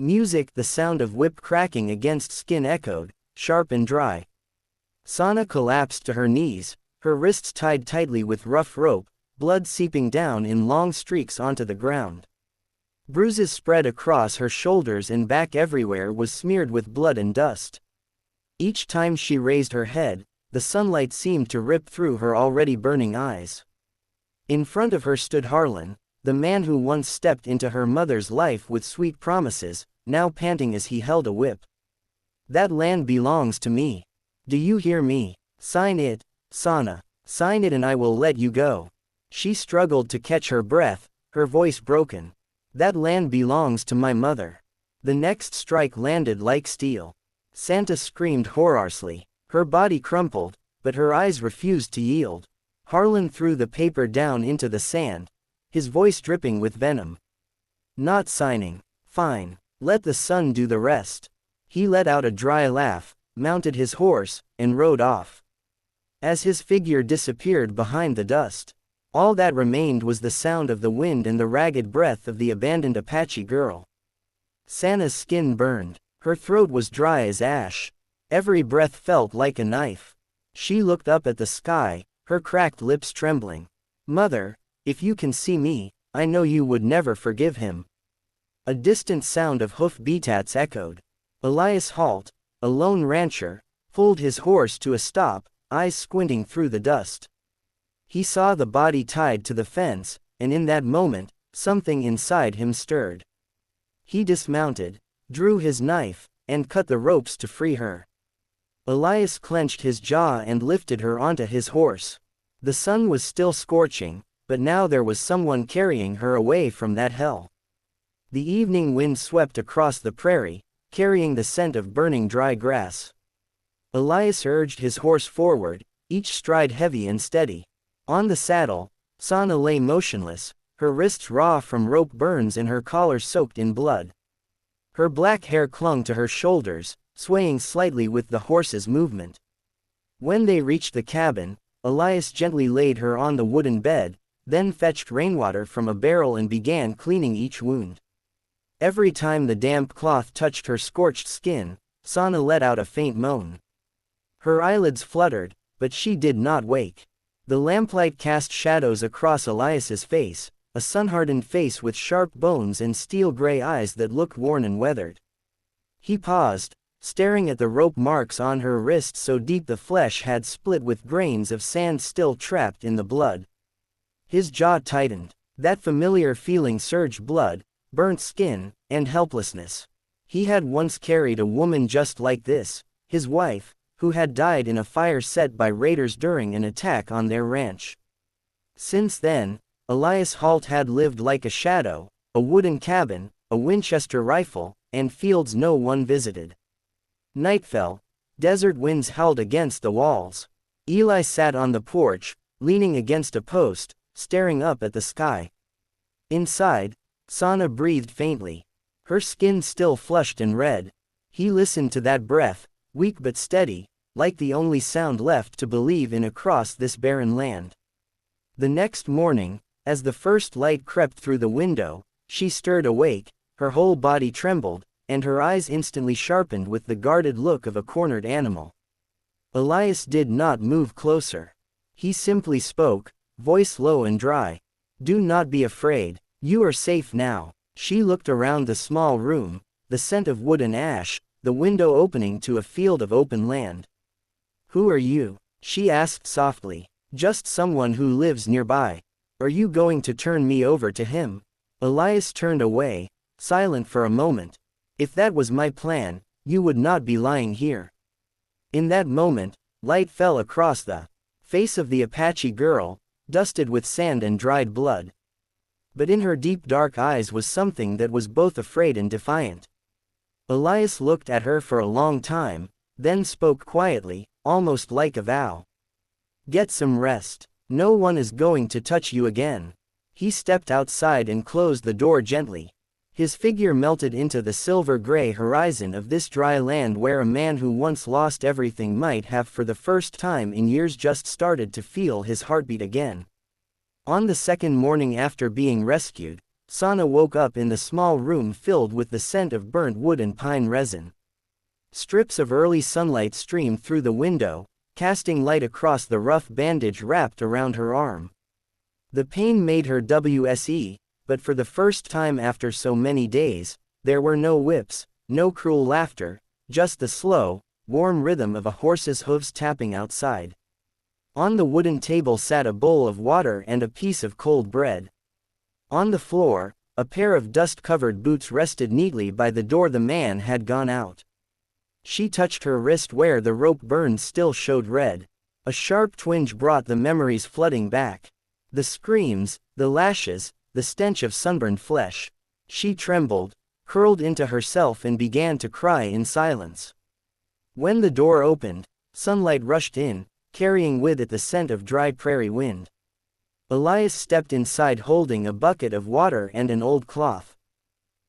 Music, the sound of whip cracking against skin echoed, sharp and dry. Sana collapsed to her knees, her wrists tied tightly with rough rope, blood seeping down in long streaks onto the ground. Bruises spread across her shoulders and back, everywhere was smeared with blood and dust. Each time she raised her head, the sunlight seemed to rip through her already burning eyes. In front of her stood Harlan, the man who once stepped into her mother's life with sweet promises, now panting as he held a whip. "That land belongs to me. Do you hear me? Sign it, Sana. Sign it and I will let you go." She struggled to catch her breath, her voice broken. "That land belongs to my mother." The next strike landed like steel. Santa screamed hoarsely. Her body crumpled, but her eyes refused to yield. Harlan threw the paper down into the sand, his voice dripping with venom. "Not signing. Fine. Let the sun do the rest." He let out a dry laugh, mounted his horse, and rode off. As his figure disappeared behind the dust, all that remained was the sound of the wind and the ragged breath of the abandoned Apache girl. Sana's skin burned. Her throat was dry as ash. Every breath felt like a knife. She looked up at the sky, her cracked lips trembling. "Mother, if you can see me, I know you would never forgive him." A distant sound of hoof beats echoed. Elias Halt, a lone rancher, pulled his horse to a stop, eyes squinting through the dust. He saw the body tied to the fence, and in that moment, something inside him stirred. He dismounted, drew his knife, and cut the ropes to free her. Elias clenched his jaw and lifted her onto his horse. The sun was still scorching, but now there was someone carrying her away from that hell. The evening wind swept across the prairie, carrying the scent of burning dry grass. Elias urged his horse forward, each stride heavy and steady. On the saddle, Sana lay motionless, her wrists raw from rope burns and her collar soaked in blood. Her black hair clung to her shoulders, swaying slightly with the horse's movement. When they reached the cabin, Elias gently laid her on the wooden bed, then fetched rainwater from a barrel and began cleaning each wound. Every time the damp cloth touched her scorched skin, Sana let out a faint moan. Her eyelids fluttered, but she did not wake. The lamplight cast shadows across Elias's face, a sun-hardened face with sharp bones and steel-gray eyes that looked worn and weathered. He paused, staring at the rope marks on her wrist so deep the flesh had split with grains of sand still trapped in the blood. His jaw tightened. That familiar feeling surged: blood, burnt skin, and helplessness. He had once carried a woman just like this, his wife, who had died in a fire set by raiders during an attack on their ranch. Since then, Elias Halt had lived like a shadow, a wooden cabin, a Winchester rifle, and fields no one visited. Night fell. Desert winds howled against the walls. Eli sat on the porch, leaning against a post, staring up at the sky. Inside, Sana breathed faintly. Her skin still flushed and red. He listened to that breath, weak but steady, like the only sound left to believe in across this barren land. The next morning, as the first light crept through the window, she stirred awake, her whole body trembled, and her eyes instantly sharpened with the guarded look of a cornered animal. Elias did not move closer. He simply spoke, voice low and dry. "Do not be afraid. You are safe now." She looked around the small room, the scent of wood and ash, the window opening to a field of open land. "Who are you?" she asked softly. "Just someone who lives nearby. Are you going to turn me over to him?" Elias turned away, silent for a moment. "If that was my plan, you would not be lying here." In that moment, light fell across the face of the Apache girl, dusted with sand and dried blood. But in her deep dark eyes was something that was both afraid and defiant. Elias looked at her for a long time, then spoke quietly, almost like a vow. "Get some rest. No one is going to touch you again." He stepped outside and closed the door gently. His figure melted into the silver-gray horizon of this dry land where a man who once lost everything might have for the first time in years just started to feel his heartbeat again. On the second morning after being rescued, Sana woke up in the small room filled with the scent of burnt wood and pine resin. Strips of early sunlight streamed through the window, casting light across the rough bandage wrapped around her arm. The pain made her WSE, but for the first time after so many days, there were no whips, no cruel laughter, just the slow, warm rhythm of a horse's hooves tapping outside. On the wooden table sat a bowl of water and a piece of cold bread. On the floor, a pair of dust-covered boots rested neatly by the door. The man had gone out. She touched her wrist where the rope burns still showed red. A sharp twinge brought the memories flooding back. The screams, the lashes, the stench of sunburned flesh. She trembled, curled into herself and began to cry in silence. When the door opened, sunlight rushed in, carrying with it the scent of dry prairie wind. Elias stepped inside holding a bucket of water and an old cloth.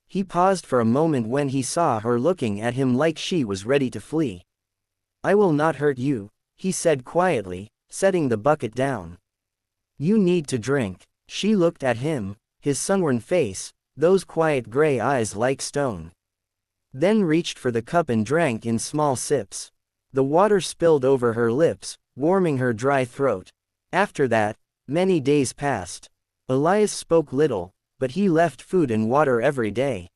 He paused for a moment when he saw her looking at him like she was ready to flee. "I will not hurt you," he said quietly, setting the bucket down. "You need to drink." She looked at him, his sunworn face, those quiet gray eyes like stone. Then reached for the cup and drank in small sips. The water spilled over her lips, warming her dry throat. After that, many days passed. Elias spoke little, but he left food and water every day.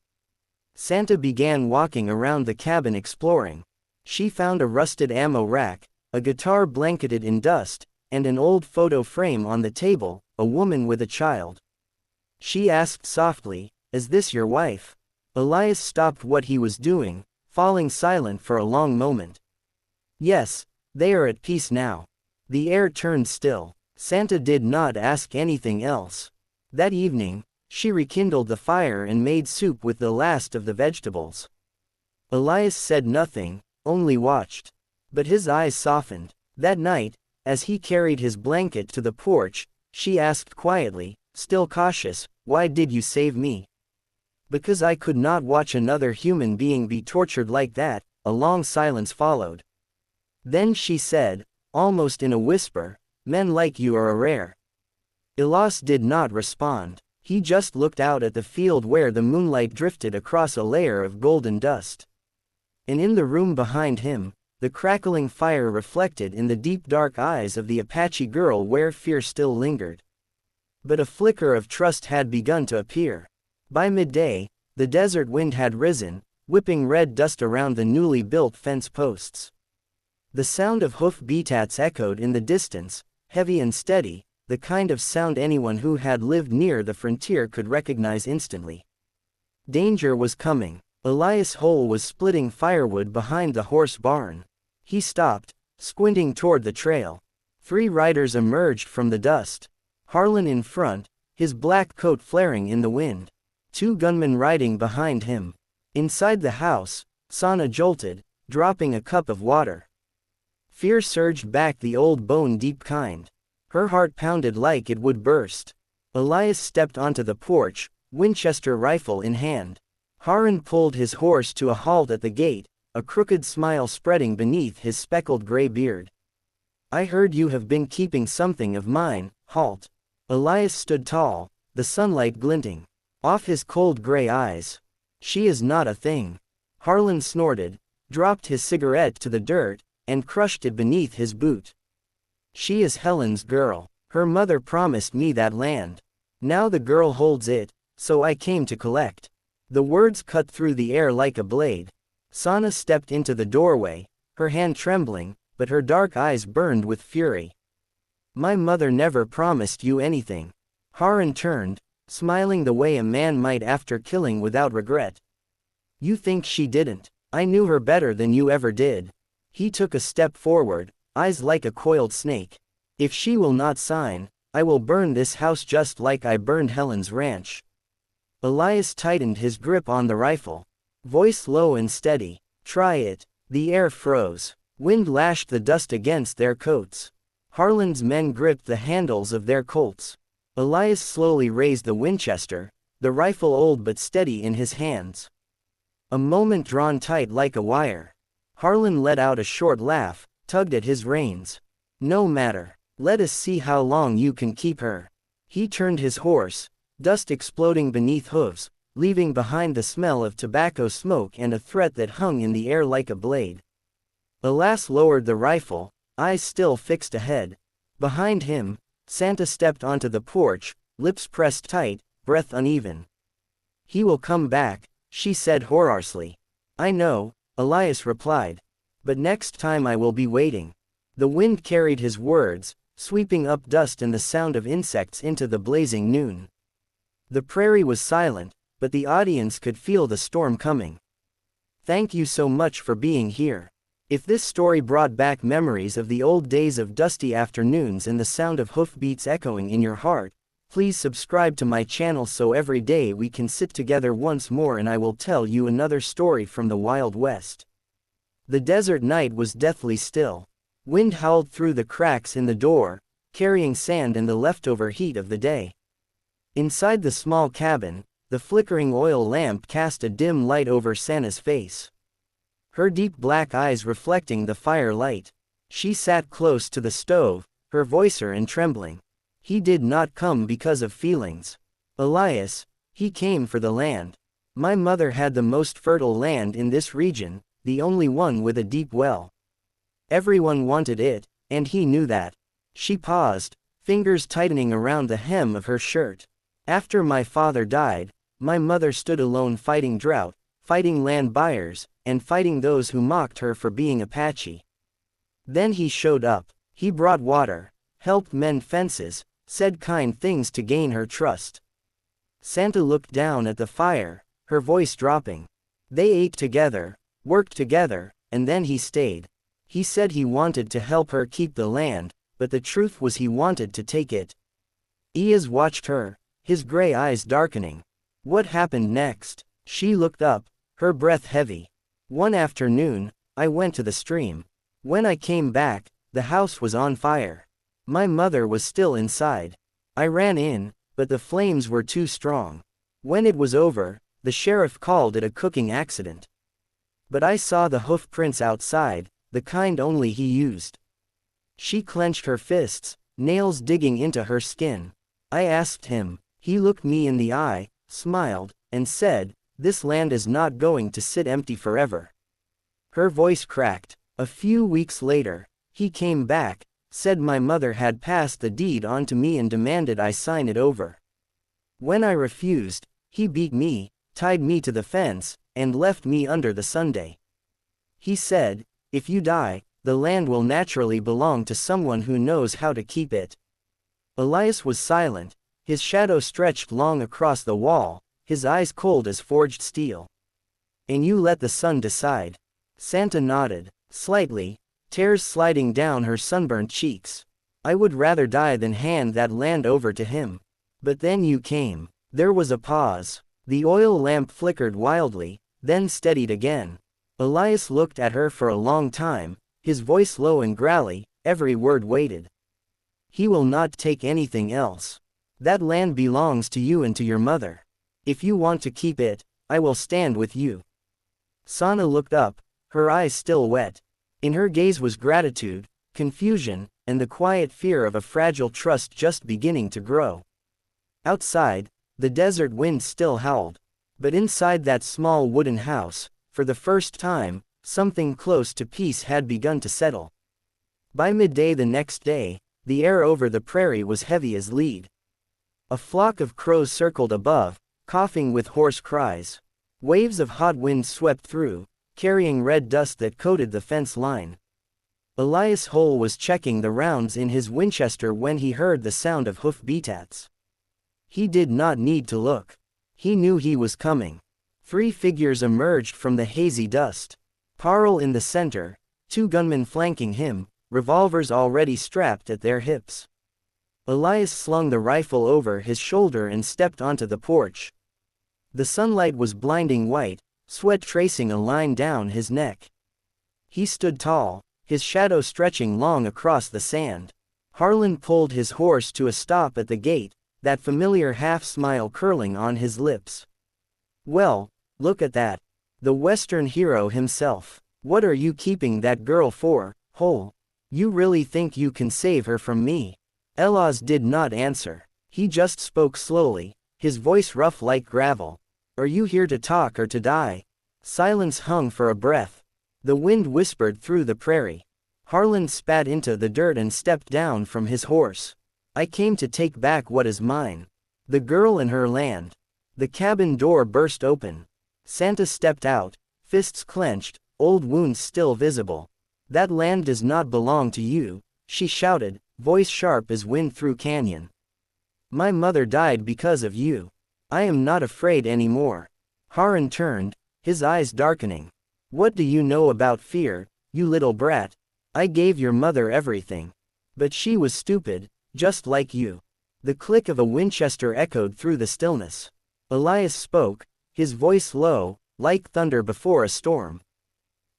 Santa began walking around the cabin exploring. She found a rusted ammo rack, a guitar blanketed in dust, and an old photo frame on the table, a woman with a child. She asked softly, "Is this your wife?" Elias stopped what he was doing, falling silent for a long moment. "Yes, they are at peace now." The air turned still. Santa did not ask anything else. That evening, she rekindled the fire and made soup with the last of the vegetables. Elias said nothing, only watched. But his eyes softened. That night, as he carried his blanket to the porch, she asked quietly, still cautious, "Why did you save me?" "Because I could not watch another human being be tortured like that." A long silence followed. Then she said, almost in a whisper, "Men like you are rare." Elias did not respond. He just looked out at the field where the moonlight drifted across a layer of golden dust. And in the room behind him, the crackling fire reflected in the deep dark eyes of the Apache girl where fear still lingered. But a flicker of trust had begun to appear. By midday, the desert wind had risen, whipping red dust around the newly built fence posts. The sound of hoof beats echoed in the distance, heavy and steady, the kind of sound anyone who had lived near the frontier could recognize instantly. Danger was coming. Elias Hole was splitting firewood behind the horse barn. He stopped, squinting toward the trail. 3 riders emerged from the dust. Harlan in front, his black coat flaring in the wind. 2 gunmen riding behind him. Inside the house, Sana jolted, dropping a cup of water. Fear surged back, the old bone-deep kind. Her heart pounded like it would burst. Elias stepped onto the porch, Winchester rifle in hand. Harlan pulled his horse to a halt at the gate, a crooked smile spreading beneath his speckled gray beard. "I heard you have been keeping something of mine." Halt. Elias stood tall, the sunlight glinting off his cold gray eyes. "She is not a thing." Harlan snorted, dropped his cigarette to the dirt, and crushed it beneath his boot. "She is Helen's girl. Her mother promised me that land. Now the girl holds it, so I came to collect." The words cut through the air like a blade. Sana stepped into the doorway, her hand trembling, but her dark eyes burned with fury. "My mother never promised you anything." Harlan turned, smiling the way a man might after killing without regret. "You think she didn't? I knew her better than you ever did." He took a step forward, eyes like a coiled snake. "If she will not sign, I will burn this house just like I burned Helen's ranch." Elias tightened his grip on the rifle. Voice low and steady, "Try it." The air froze. Wind lashed the dust against their coats. Harlan's men gripped the handles of their Colts. Elias slowly raised the Winchester, the rifle old but steady in his hands. A moment drawn tight like a wire. Harlan let out a short laugh, tugged at his reins. "No matter. Let us see how long you can keep her." He turned his horse, dust exploding beneath hooves, leaving behind the smell of tobacco smoke and a threat that hung in the air like a blade. Alas lowered the rifle, eyes still fixed ahead. Behind him, Santa stepped onto the porch, lips pressed tight, breath uneven. "He will come back," she said hoarsely. "I know," Elias replied. "But next time I will be waiting." The wind carried his words, sweeping up dust and the sound of insects into the blazing noon. The prairie was silent, but the audience could feel the storm coming. Thank you so much for being here. If this story brought back memories of the old days of dusty afternoons and the sound of hoofbeats echoing in your heart, please subscribe to my channel so every day we can sit together once more and I will tell you another story from the Wild West. The desert night was deathly still. Wind howled through the cracks in the door, carrying sand and the leftover heat of the day. Inside the small cabin, the flickering oil lamp cast a dim light over Santa's face. Her deep black eyes reflecting the firelight. She sat close to the stove, her voice and trembling. He did not come because of feelings. Elias, he came for the land. My mother had the most fertile land in this region, the only one with a deep well. Everyone wanted it, and he knew that. She paused, fingers tightening around the hem of her shirt. After my father died, my mother stood alone fighting drought, fighting land buyers, and fighting those who mocked her for being Apache. Then he showed up. He brought water, helped mend fences, said kind things to gain her trust. Santa looked down at the fire, her voice dropping. They ate together, worked together, and then he stayed. He said he wanted to help her keep the land, but the truth was he wanted to take it. Iaz watched her, his gray eyes darkening. What happened next? She looked up, her breath heavy. One afternoon, I went to the stream. When I came back, the house was on fire. My mother was still inside. I ran in, but the flames were too strong. When it was over, the sheriff called it a cooking accident. But I saw the hoof prints outside, the kind only he used. She clenched her fists, nails digging into her skin. I asked him. He looked me in the eye, smiled, and said, "This land is not going to sit empty forever." Her voice cracked. A few weeks later, he came back, said my mother had passed the deed on to me and demanded I sign it over. When I refused, he beat me, tied me to the fence, and left me under the sundae. He said, "If you die, the land will naturally belong to someone who knows how to keep it." Elias was silent, his shadow stretched long across the wall, his eyes cold as forged steel. "And you let the sun decide." Santa nodded, slightly, tears sliding down her sunburnt cheeks. "I would rather die than hand that land over to him. But then you came." There was a pause. The oil lamp flickered wildly, then steadied again. Elias looked at her for a long time, his voice low and growly, every word weighted. "He will not take anything else. That land belongs to you and to your mother. If you want to keep it, I will stand with you." Sana looked up, her eyes still wet. In her gaze was gratitude, confusion, and the quiet fear of a fragile trust just beginning to grow. Outside, the desert wind still howled. But inside that small wooden house, for the first time, something close to peace had begun to settle. By midday the next day, the air over the prairie was heavy as lead. A flock of crows circled above, coughing with hoarse cries. Waves of hot wind swept through, carrying red dust that coated the fence line. Elias Hole was checking the rounds in his Winchester when he heard the sound of hoof-beats. He did not need to look. He knew he was coming. 3 figures emerged from the hazy dust. Parle in the center, 2 gunmen flanking him, revolvers already strapped at their hips. Elias slung the rifle over his shoulder and stepped onto the porch. The sunlight was blinding white, sweat tracing a line down his neck. He stood tall, his shadow stretching long across the sand. Harlan pulled his horse to a stop at the gate, that familiar half-smile curling on his lips. "Well, look at that. The Western hero himself. What are you keeping that girl for, Hole? You really think you can save her from me?" Elias did not answer. He just spoke slowly, his voice rough like gravel. Are you here to talk or to die? Silence hung for a breath. The wind whispered through the prairie. Harlan spat into the dirt and stepped down from his horse. I came to take back what is mine. The girl and her land. The cabin door burst open. Santa stepped out, fists clenched, old wounds still visible. That land does not belong to you, she shouted, voice sharp as wind through canyon. My mother died because of you. I am not afraid anymore. Harlan turned, his eyes darkening. What do you know about fear, you little brat? I gave your mother everything. But she was stupid, just like you. The click of a Winchester echoed through the stillness. Elias spoke, his voice low, like thunder before a storm.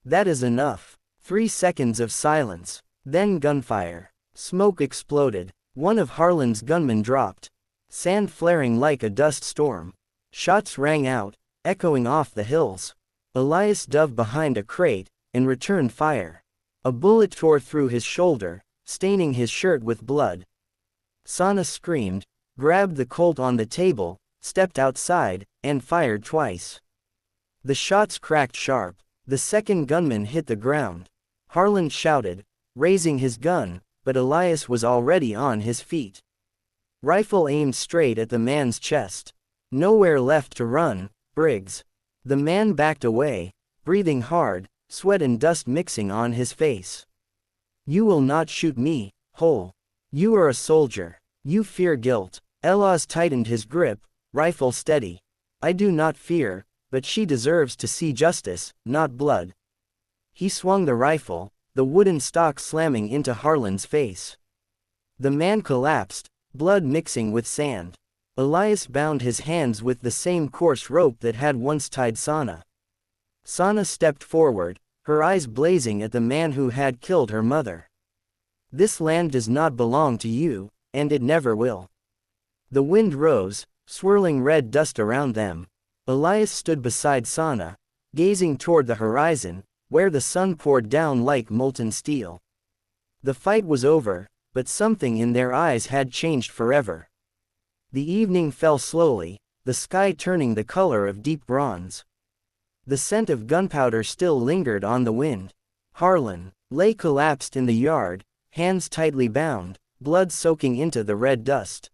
That is enough. 3 seconds of silence. Then gunfire. Smoke exploded. One of Harlan's gunmen dropped. Sand flaring like a dust storm. Shots rang out, echoing off the hills. Elias dove behind a crate, and returned fire. A bullet tore through his shoulder, staining his shirt with blood. Sana screamed, grabbed the Colt on the table, stepped outside, and fired twice. The shots cracked sharp. The second gunman hit the ground. Harlan shouted, raising his gun, but Elias was already on his feet. Rifle aimed straight at the man's chest. Nowhere left to run, Briggs. The man backed away, breathing hard, sweat and dust mixing on his face. You will not shoot me, Hole. You are a soldier. You fear guilt. Elias tightened his grip, rifle steady. I do not fear, but she deserves to see justice, not blood. He swung the rifle, the wooden stock slamming into Harlan's face. The man collapsed, blood mixing with sand. Elias bound his hands with the same coarse rope that had once tied Sana. Sana stepped forward, her eyes blazing at the man who had killed her mother. This land does not belong to you, and it never will. The wind rose, swirling red dust around them. Elias stood beside Sana, gazing toward the horizon, where the sun poured down like molten steel. The fight was over, but something in their eyes had changed forever. The evening fell slowly, the sky turning the color of deep bronze. The scent of gunpowder still lingered on the wind. Harlan lay collapsed in the yard, hands tightly bound, blood soaking into the red dust.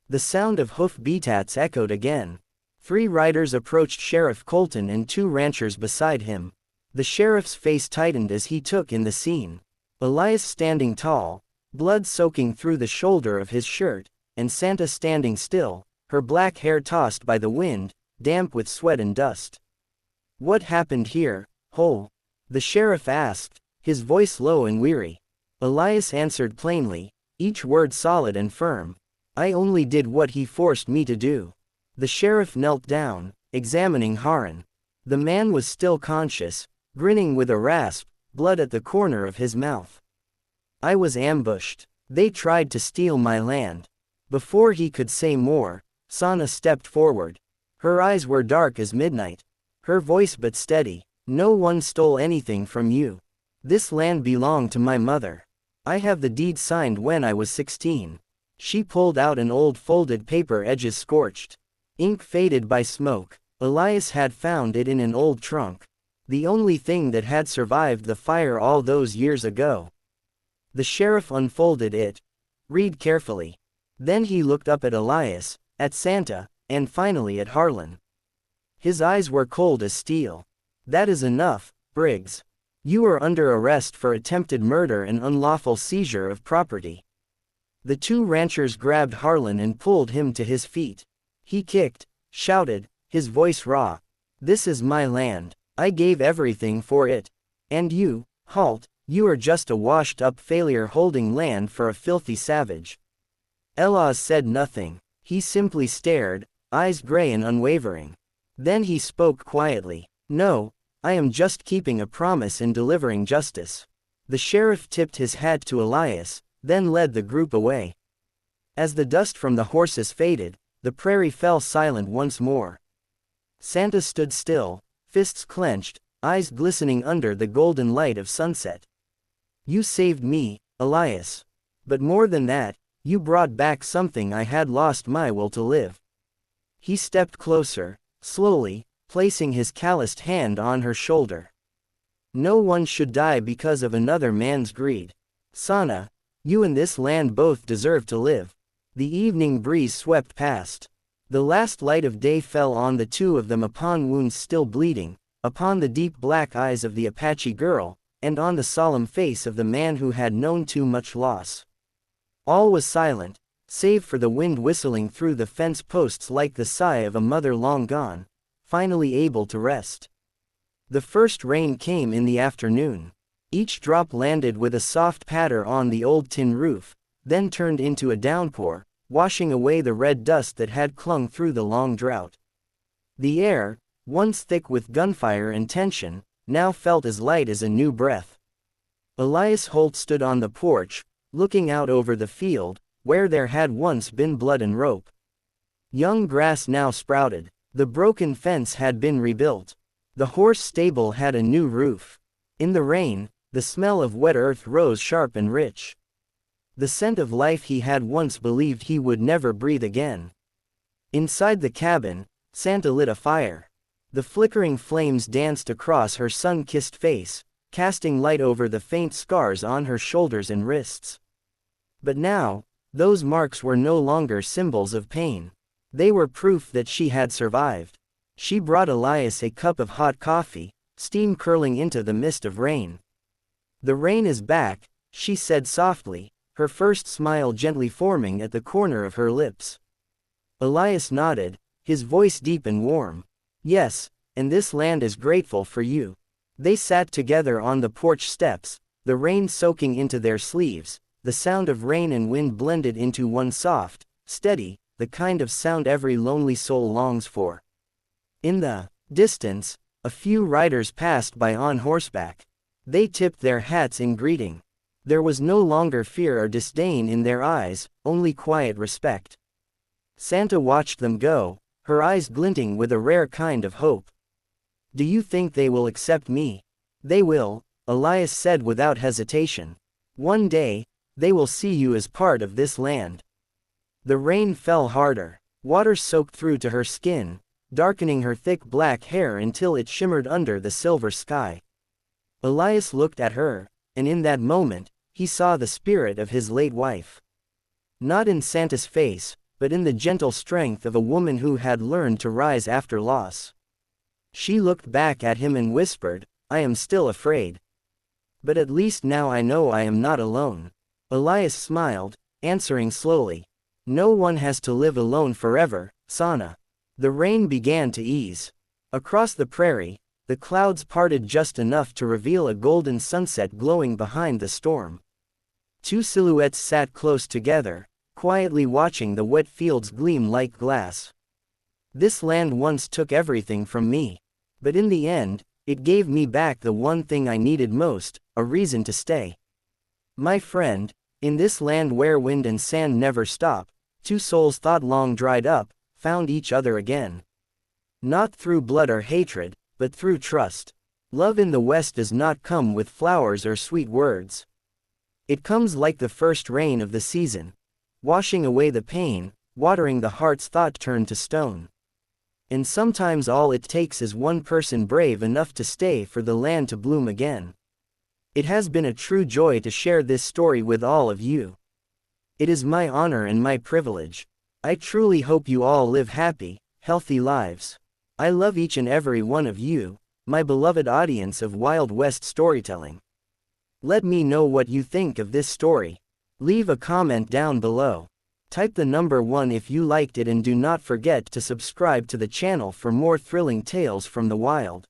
The sound of hoof beats echoed again. 3 riders approached Sheriff Colton and 2 ranchers beside him. The sheriff's face tightened as he took in the scene. Elias standing tall, blood soaking through the shoulder of his shirt, and Santa standing still, her black hair tossed by the wind, damp with sweat and dust. What happened here, Hole? The sheriff asked, his voice low and weary. Elias answered plainly, each word solid and firm. I only did what he forced me to do. The sheriff knelt down, examining Harlan. The man was still conscious, grinning with a rasp, blood at the corner of his mouth. I was ambushed. They tried to steal my land. Before he could say more, Sana stepped forward. Her eyes were dark as midnight. Her voice but steady. No one stole anything from you. This land belonged to my mother. I have the deed signed when I was 16. She pulled out an old folded paper, edges scorched. Ink faded by smoke. Elias had found it in an old trunk. The only thing that had survived the fire all those years ago. The sheriff unfolded it. Read carefully. Then he looked up at Elias, at Santa, and finally at Harlan. His eyes were cold as steel. That is enough, Briggs. You are under arrest for attempted murder and unlawful seizure of property. The 2 ranchers grabbed Harlan and pulled him to his feet. He kicked, shouted, his voice raw. This is my land. I gave everything for it. And you, halt, you are just a washed-up failure holding land for a filthy savage. Elias said nothing. He simply stared, eyes gray and unwavering. Then he spoke quietly. No, I am just keeping a promise and delivering justice. The sheriff tipped his hat to Elias, then led the group away. As the dust from the horses faded, the prairie fell silent once more. Santa stood still, fists clenched, eyes glistening under the golden light of sunset. You saved me, Elias. But more than that, you brought back something I had lost, my will to live. He stepped closer, slowly, placing his calloused hand on her shoulder. No one should die because of another man's greed. Sana, you and this land both deserve to live. The evening breeze swept past. The last light of day fell on the two of them, upon wounds still bleeding, upon the deep black eyes of the Apache girl, and on the solemn face of the man who had known too much loss. All was silent, save for the wind whistling through the fence posts like the sigh of a mother long gone, finally able to rest. The first rain came in the afternoon. Each drop landed with a soft patter on the old tin roof, then turned into a downpour, washing away the red dust that had clung through the long drought. The air, once thick with gunfire and tension, now felt as light as a new breath. Elias Holt stood on the porch, looking out over the field, where there had once been blood and rope. Young grass now sprouted. The broken fence had been rebuilt. The horse stable had a new roof. In the rain, the smell of wet earth rose sharp and rich. The scent of life he had once believed he would never breathe again. Inside the cabin, Santa lit a fire. The flickering flames danced across her sun-kissed face, casting light over the faint scars on her shoulders and wrists. But now, those marks were no longer symbols of pain. They were proof that she had survived. She brought Elias a cup of hot coffee, steam curling into the mist of rain. "The rain is back," she said softly, her first smile gently forming at the corner of her lips. Elias nodded, his voice deep and warm. "Yes, and this land is grateful for you." They sat together on the porch steps, the rain soaking into their sleeves, the sound of rain and wind blended into one soft, steady, the kind of sound every lonely soul longs for. In the distance, a few riders passed by on horseback. They tipped their hats in greeting. There was no longer fear or disdain in their eyes, only quiet respect. Santa watched them go, her eyes glinting with a rare kind of hope. "Do you think they will accept me?" "They will," Elias said without hesitation. "One day, they will see you as part of this land." The rain fell harder. Water soaked through to her skin, darkening her thick black hair until it shimmered under the silver sky. Elias looked at her, and in that moment, he saw the spirit of his late wife. Not in Santa's face, but in the gentle strength of a woman who had learned to rise after loss. She looked back at him and whispered, "I am still afraid. But at least now I know I am not alone." Elias smiled, answering slowly, "No one has to live alone forever, Sana." The rain began to ease. Across the prairie, the clouds parted just enough to reveal a golden sunset glowing behind the storm. Two silhouettes sat close together, quietly watching the wet fields gleam like glass. "This land once took everything from me. But in the end, it gave me back the one thing I needed most, a reason to stay. My friend, in this land where wind and sand never stop, two souls thought long dried up, found each other again. Not through blood or hatred, but through trust. Love in the West does not come with flowers or sweet words. It comes like the first rain of the season, washing away the pain, watering the heart's thought turned to stone. And sometimes all it takes is one person brave enough to stay for the land to bloom again." It has been a true joy to share this story with all of you. It is my honor and my privilege. I truly hope you all live happy, healthy lives. I love each and every one of you, my beloved audience of Wild West storytelling. Let me know what you think of this story. Leave a comment down below. Type the number 1 if you liked it, and do not forget to subscribe to the channel for more thrilling tales from the wild.